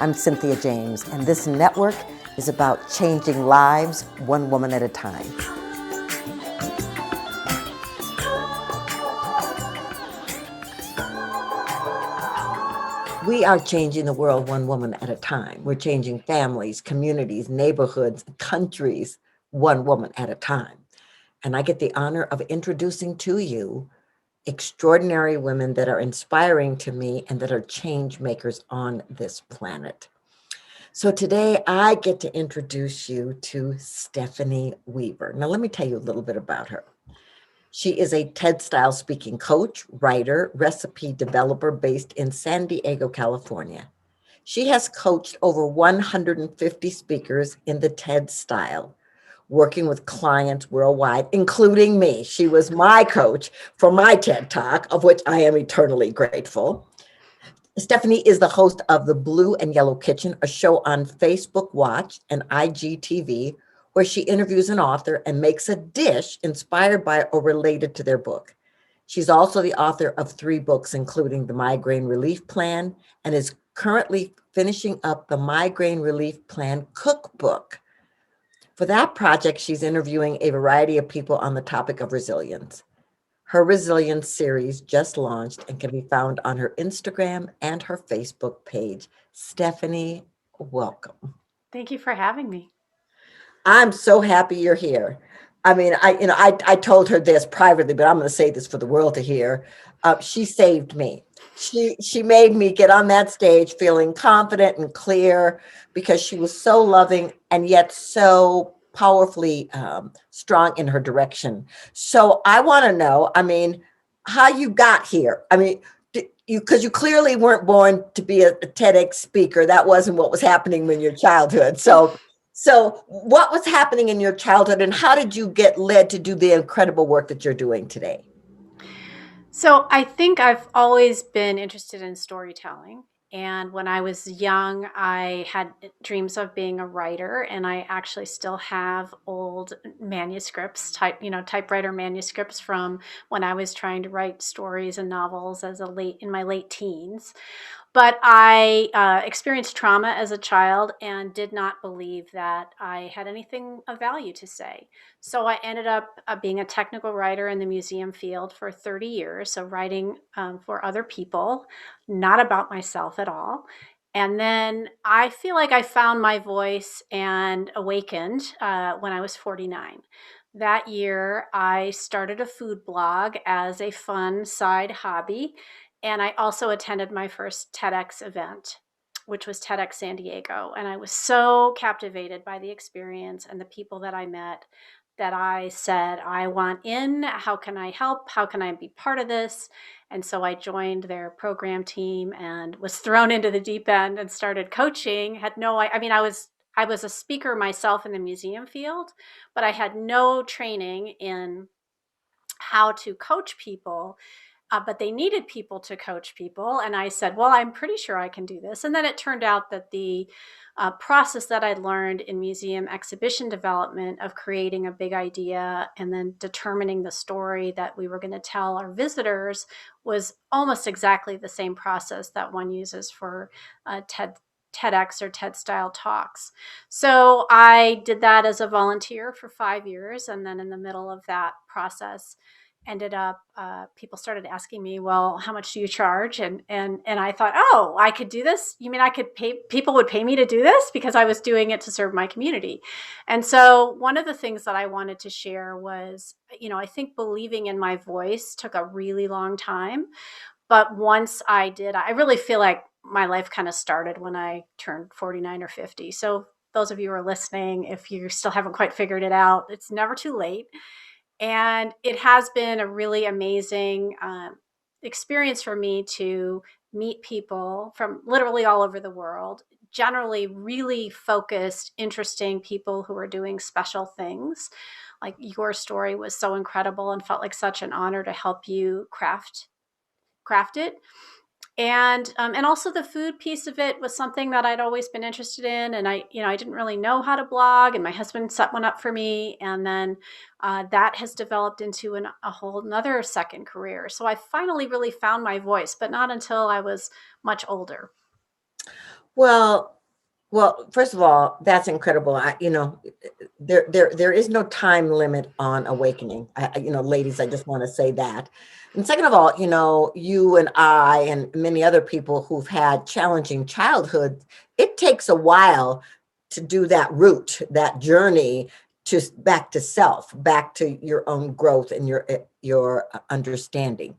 I'm Cynthia James, and this network is about changing lives one woman at a time. We are changing the world one woman at a time. We're changing families, communities, neighborhoods, countries, one woman at a time. And I get the honor of introducing to you extraordinary women that are inspiring to me and that are change makers on this planet. So today I get to introduce you to Stephanie Weaver. Now, let me tell you a little bit about her. She is a TED-style speaking coach, writer, recipe developer based in San Diego, California. She has coached over 150 speakers in the TED style, working with clients worldwide, including me. She was my coach for my TED Talk, of which I am eternally grateful. Stephanie is the host of The Blue and Yellow Kitchen, a show on Facebook Watch and IGTV, where she interviews an author and makes a dish inspired by or related to their book. She's also the author of 3 books, including The Migraine Relief Plan, and is currently finishing up the Migraine Relief Plan cookbook. For that project, she's interviewing a variety of people on the topic of resilience. Her Resilience series just launched and can be found on her Instagram and her Facebook page. Stephanie, welcome. Thank you for having me. I'm so happy you're here. I mean, I told her this privately, but I'm going to say this for the world to hear. She saved me. She made me get on that stage feeling confident and clear because she was so loving and yet so powerfully strong in her direction. So I want to know, I mean, how you got here. I mean, because you clearly weren't born to be a TEDx speaker. That wasn't what was happening in your childhood. So what was happening in your childhood and how did you get led to do the incredible work that you're doing today? So, I think I've always been interested in storytelling. And when I was young, I had dreams of being a writer, and I actually still have old manuscripts, typewriter manuscripts from when I was trying to write stories and novels in my late teens. But I experienced trauma as a child and did not believe that I had anything of value to say. So I ended up being a technical writer in the museum field for 30 years. So writing for other people, not about myself at all. And then I feel like I found my voice and awakened when I was 49. That year, I started a food blog as a fun side hobby, and I also attended my first TEDx event, which was TEDx San Diego. And I was so captivated by the experience and the people that I met that I said, I want in. How can I help? How can I be part of this? And so I joined their program team and was thrown into the deep end and started coaching. I was a speaker myself in the museum field, but I had no training in how to coach people, but they needed people to coach people. And I said, well, I'm pretty sure I can do this. And then it turned out that the process that I learned in museum exhibition development of creating a big idea and then determining the story that we were going to tell our visitors was almost exactly the same process that one uses for TEDx or TED style talks. So I did that as a volunteer for 5 years. And then in the middle of that process, ended up people started asking me, well, how much do you charge? And I thought, oh, I could do this. You mean I could pay, people would pay me to do this? Because I was doing it to serve my community. And so one of the things that I wanted to share was, I think believing in my voice took a really long time. But once I did, I really feel like my life kind of started when I turned 49 or 50. So those of you who are listening, if you still haven't quite figured it out, it's never too late. And it has been a really amazing experience for me to meet people from literally all over the world, generally really focused, interesting people who are doing special things. Like your story was so incredible and felt like such an honor to help you craft it. And also the food piece of it was something that I'd always been interested in, and I didn't really know how to blog, and my husband set one up for me, and then that has developed into a whole another second career. So I finally really found my voice, but not until I was much older. Well, well, first of all, that's incredible. There is no time limit on awakening. Ladies, I just want to say that. And second of all, you and I and many other people who've had challenging childhood, it takes a while to do that route, that journey to back to self, back to your own growth and your understanding.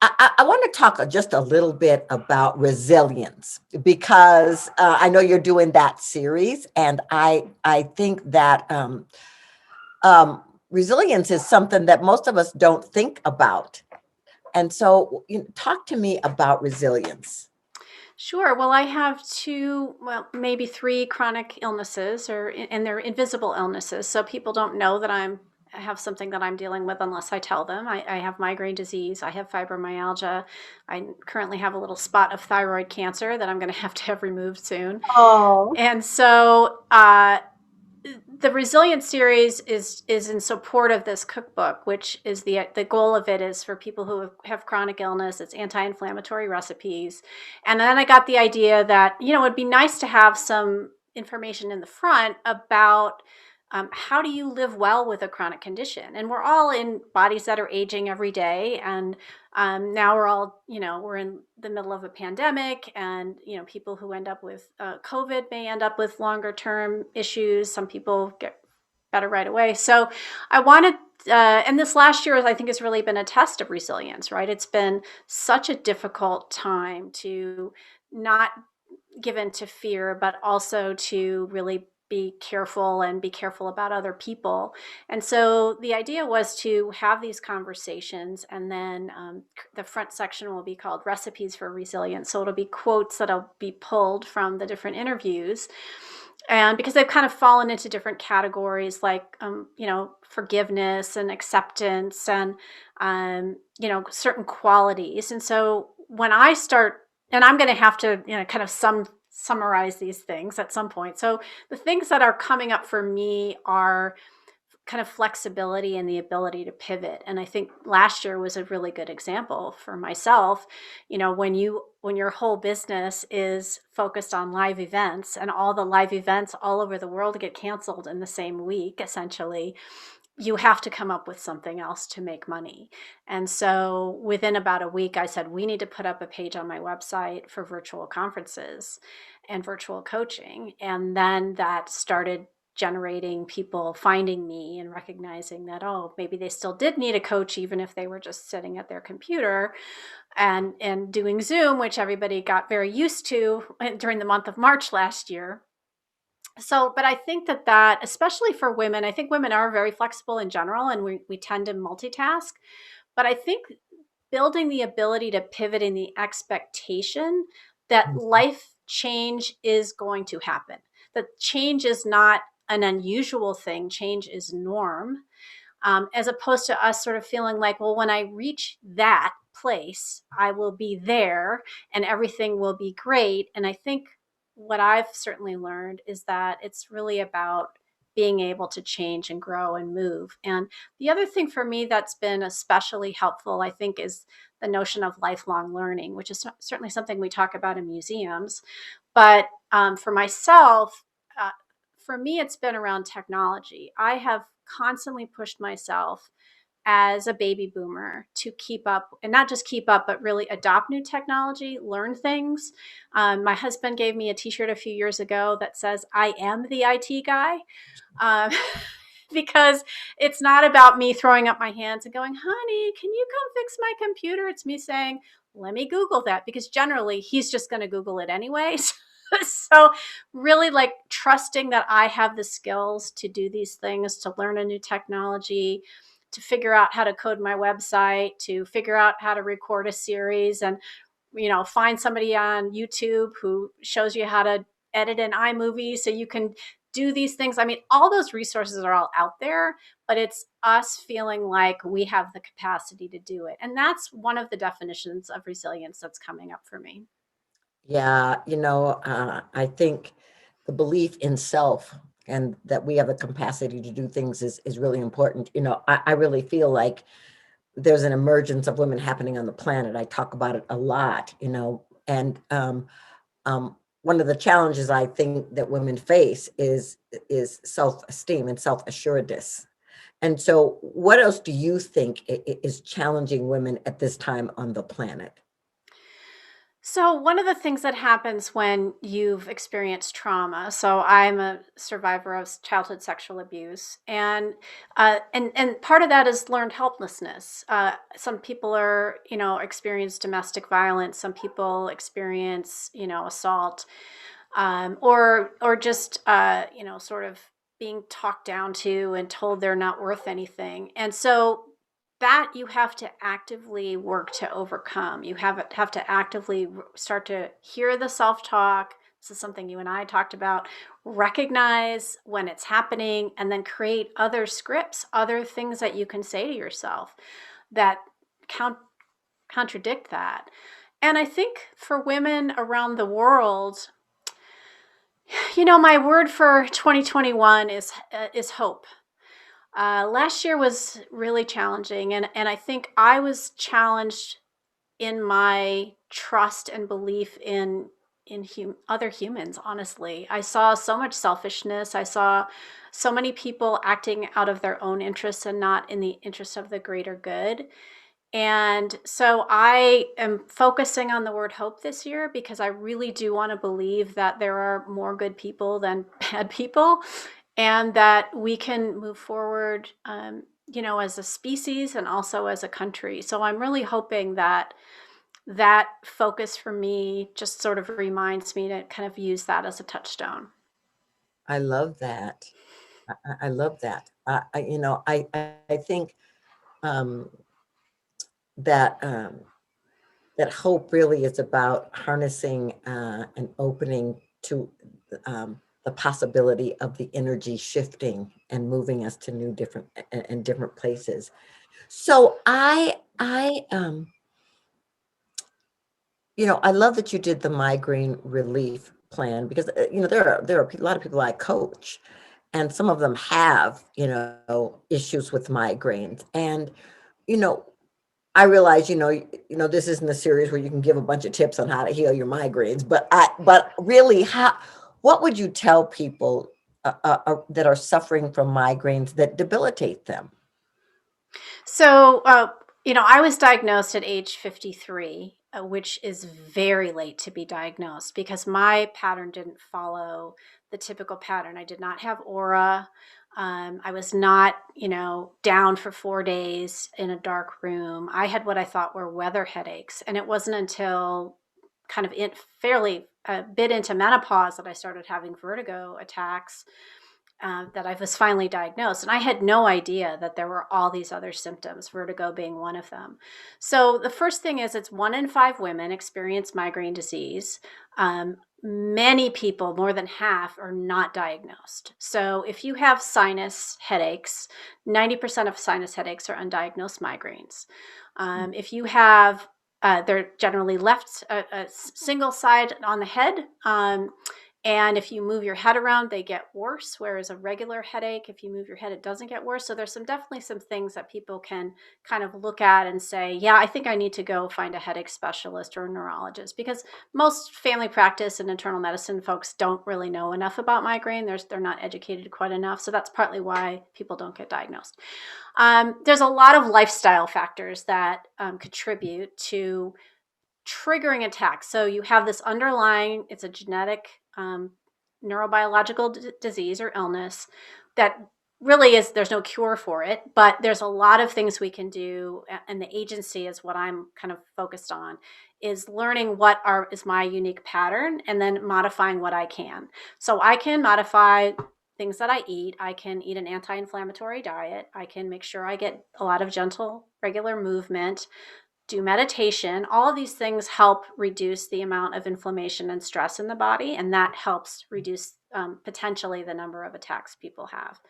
I want to talk just a little bit about resilience because I know you're doing that series, and I think that um, resilience is something that most of us don't think about. And so, talk to me about resilience. Sure. Well, I have two, well, maybe three chronic illnesses, and they're invisible illnesses. So people don't know that I have something that I'm dealing with unless I tell them. I have migraine disease. I have fibromyalgia. I currently have a little spot of thyroid cancer that I'm going to have removed soon. Oh, And so, the resilience series is in support of this cookbook, which is the goal of it is for people who have chronic illness. It's anti-inflammatory recipes, and then I got the idea that it'd be nice to have some information in the front about how do you live well with a chronic condition. And we're all in bodies that are aging every day, and now we're all, we're in the middle of a pandemic, and people who end up with COVID may end up with longer term issues. Some people get better right away. So I wanted, and this last year, I think, has really been a test of resilience, right? It's been such a difficult time to not give in to fear, but also to really be careful and be careful about other people. And so the idea was to have these conversations, and then the front section will be called Recipes for Resilience. So it'll be quotes that'll be pulled from the different interviews. And because they've kind of fallen into different categories like, forgiveness and acceptance and, certain qualities. And so when I start, and I'm going to have to, kind of summarize these things at some point. So the things that are coming up for me are kind of flexibility and the ability to pivot. And I think last year was a really good example for myself. When your whole business is focused on live events, and all the live events all over the world get canceled in the same week, essentially, you have to come up with something else to make money. And so within about a week, I said, we need to put up a page on my website for virtual conferences and virtual coaching. And then that started generating people finding me and recognizing that, oh, maybe they still did need a coach, even if they were just sitting at their computer and doing Zoom, which everybody got very used to during the month of March last year. So, but I think that especially for women, I think women are very flexible in general, and we tend to multitask. But I think building the ability to pivot in the expectation that life change is going to happen, that change is not an unusual thing, change is norm, as opposed to us sort of feeling like, well, when I reach that place, I will be there and everything will be great. And I think what I've certainly learned is that it's really about being able to change and grow and move. And the other thing for me that's been especially helpful, I think, is the notion of lifelong learning, which is certainly something we talk about in museums. But for myself, uh, for me, it's been around technology. I have constantly pushed myself as a baby boomer to keep up, and not just keep up, but really adopt new technology, learn things. My husband gave me a t-shirt a few years ago that says, I am the IT guy. Um, because it's not about me throwing up my hands and going, honey, can you come fix my computer? It's me saying, let me Google that, because generally he's just going to Google it anyways. So really, like, trusting that I have the skills to do these things, to learn a new technology, to figure out how to code my website, to figure out how to record a series, and find somebody on YouTube who shows you how to edit an iMovie so you can do these things. I mean, all those resources are all out there, but it's us feeling like we have the capacity to do it. And that's one of the definitions of resilience that's coming up for me. Yeah, I think the belief in self and that we have the capacity to do things is really important. I really feel like there's an emergence of women happening on the planet. I talk about it a lot, and one of the challenges I think that women face is self-esteem and self-assuredness. And so what else do you think is challenging women at this time on the planet? So, one of the things that happens when you've experienced trauma, so I'm a survivor of childhood sexual abuse, and part of that is learned helplessness. Some people are, experience domestic violence. Some people experience, assault, or just, sort of being talked down to and told they're not worth anything. And so that you have to actively work to overcome. You have to actively start to hear the self-talk. This is something you and I talked about. Recognize when it's happening and then create other scripts, other things that you can say to yourself that count, contradict that. And I think for women around the world, my word for 2021 is hope. Last year was really challenging, and I think I was challenged in my trust and belief in other humans. Honestly, I saw so much selfishness. I saw so many people acting out of their own interests and not in the interest of the greater good. And so I am focusing on the word hope this year because I really do want to believe that there are more good people than bad people, and that we can move forward, as a species and also as a country. So I'm really hoping that that focus for me just sort of reminds me to kind of use that as a touchstone. I love that. I love that. I think um, that that hope really is about harnessing and opening to the possibility of the energy shifting and moving us to new different and different places. So I love that you did the migraine relief plan because there are a lot of people I coach, and some of them have issues with migraines, and you know I realize, this isn't a series where you can give a bunch of tips on how to heal your migraines, but really, what would you tell people that are suffering from migraines that debilitate them? So, I was diagnosed at age 53, which is very late to be diagnosed because my pattern didn't follow the typical pattern. I did not have aura. I was not, down for 4 days in a dark room. I had what I thought were weather headaches. And it wasn't until kind of fairly a bit into menopause that I started having vertigo attacks, that I was finally diagnosed. And I had no idea that there were all these other symptoms, vertigo being one of them. So the first thing is it's 1 in 5 women experience migraine disease. Many people, more than half, are not diagnosed. So if you have sinus headaches, 90% of sinus headaches are undiagnosed migraines. If you have they're generally left a single side on the head. And if you move your head around, they get worse. Whereas a regular headache, if you move your head, it doesn't get worse. So there's definitely some things that people can kind of look at and say, yeah, I think I need to go find a headache specialist or a neurologist, because most family practice and internal medicine folks don't really know enough about migraine. They're not educated quite enough. So that's partly why people don't get diagnosed. There's a lot of lifestyle factors that contribute to triggering attacks. So you have this underlying, it's a genetic neurobiological disease or illness that really is, there's no cure for it, but there's a lot of things we can do. And the agency is what I'm kind of focused on, is learning is my unique pattern and then modifying what I can. So I can modify things that I eat. I can eat an anti-inflammatory diet. I can make sure I get a lot of gentle, regular movement, do meditation. All of these things help reduce the amount of inflammation and stress in the body, and that helps reduce potentially the number of attacks people have.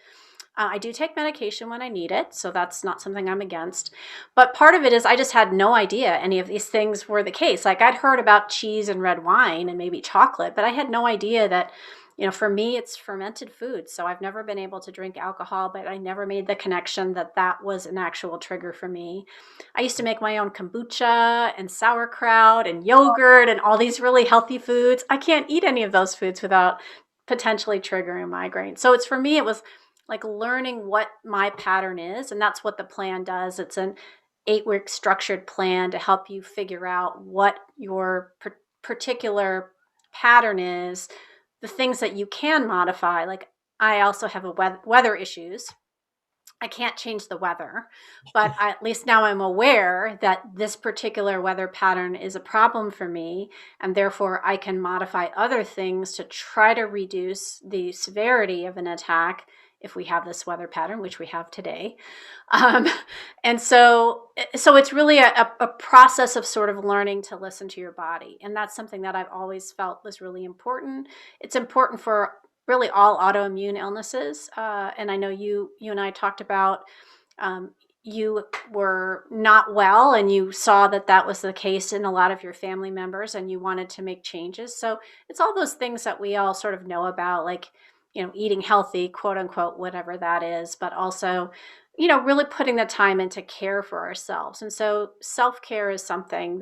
I do take medication when I need it, so that's not something I'm against. But part of it is I just had no idea any of these things were the case. Like, I'd heard about cheese and red wine and maybe chocolate, but I had no idea that For me, it's fermented food. So I've never been able to drink alcohol, but I never made the connection that that was an actual trigger for me. I used to make my own kombucha and sauerkraut and yogurt and all these really healthy foods. I can't eat any of those foods without potentially triggering migraine. So it's for me, it was like learning what my pattern is. And that's what the plan does. It's an 8-week structured plan to help you figure out what your particular pattern is, the things that you can modify. Like I also have a weather issues. I can't change the weather, but at least now I'm aware that this particular weather pattern is a problem for me, and therefore I can modify other things to try to reduce the severity of an attack if we have this weather pattern, which we have today. Um, and so it's really a process of sort of learning to listen to your body, and that's something that I've always felt was really important. It's important for really all autoimmune illnesses. And I know you and I talked about you were not well and you saw that that was the case in a lot of your family members and you wanted to make changes. So it's all those things that we all sort of know about, like, eating healthy, quote unquote, whatever that is, but also, really putting the time into care for ourselves. And so self-care is something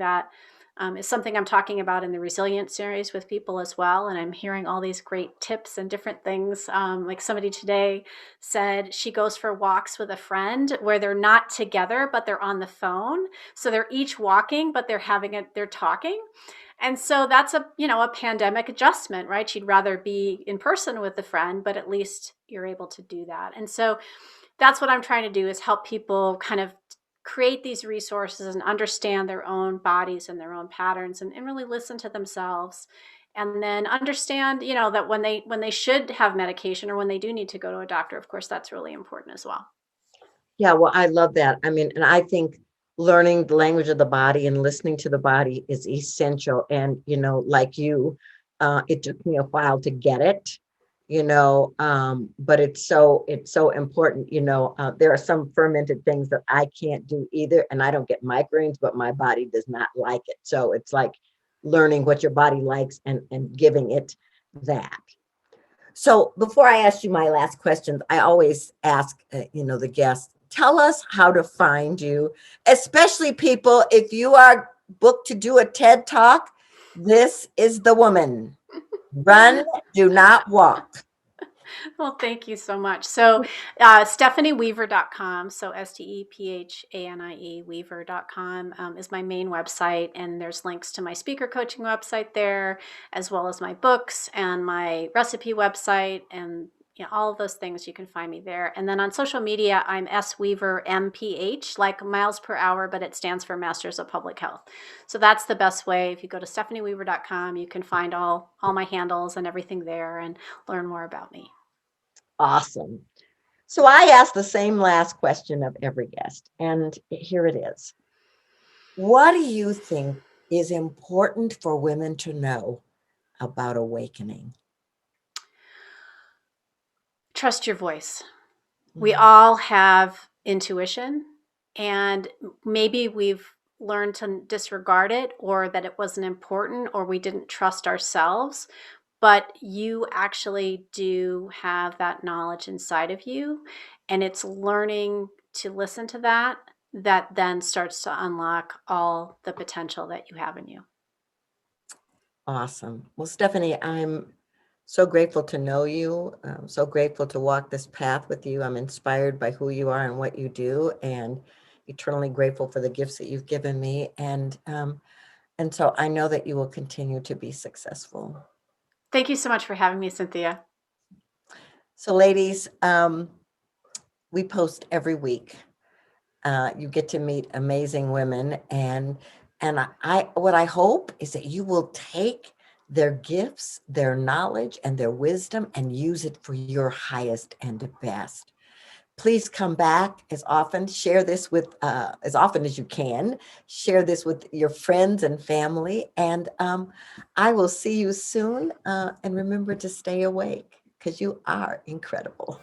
I'm talking about in the Resilience series with people as well. And I'm hearing all these great tips and different things. Like somebody today said she goes for walks with a friend where they're not together, but they're on the phone. So they're each walking, but they're talking. And so that's a pandemic adjustment, right? She'd rather be in person with a friend, but at least you're able to do that. And so that's what I'm trying to do, is help people kind of create these resources and understand their own bodies and their own patterns, and really listen to themselves, and then understand, that when they should have medication or when they do need to go to a doctor, of course, that's really important as well. Yeah, well, I love that. I mean, and I think learning the language of the body and listening to the body is essential. And, like you, it took me a while to get it, but it's so important. There are some fermented things that I can't do either, and I don't get migraines, but my body does not like it. So it's like learning what your body likes and giving it that. So before I ask you my last questions, I always ask, the guests, tell us how to find you, especially people, if you are booked to do a TED Talk, this is the woman. Run, do not walk. Well, thank you so much. So, stephanieweaver.com. So, STEPHANIE Weaver.com is my main website. And there's links to my speaker coaching website there, as well as my books and my recipe website. And all of those things, you can find me there. And then on social media, I'm S Weaver MPH, like miles per hour, but it stands for Masters of Public Health. So that's the best way. If you go to stephanieweaver.com, you can find all my handles and everything there and learn more about me. Awesome. So I asked the same last question of every guest, and here it is. What do you think is important for women to know about awakening? Trust your voice. We all have intuition, and maybe we've learned to disregard it, or that it wasn't important, or we didn't trust ourselves. But you actually do have that knowledge inside of you, and it's learning to listen to that then starts to unlock all the potential that you have in you. Awesome. Well, Stephanie, I'm so grateful to know you. I'm so grateful to walk this path with you. I'm inspired by who you are and what you do, and eternally grateful for the gifts that you've given me. And so I know that you will continue to be successful. Thank you so much for having me, Cynthia. So, ladies, we post every week. You get to meet amazing women, and I what I hope is that you will take their gifts, their knowledge, and their wisdom and use it for your highest and best. Please come back as often. Share this with as often as you can. Share this with your friends and family, and I will see you soon. And remember to stay awake, because you are incredible.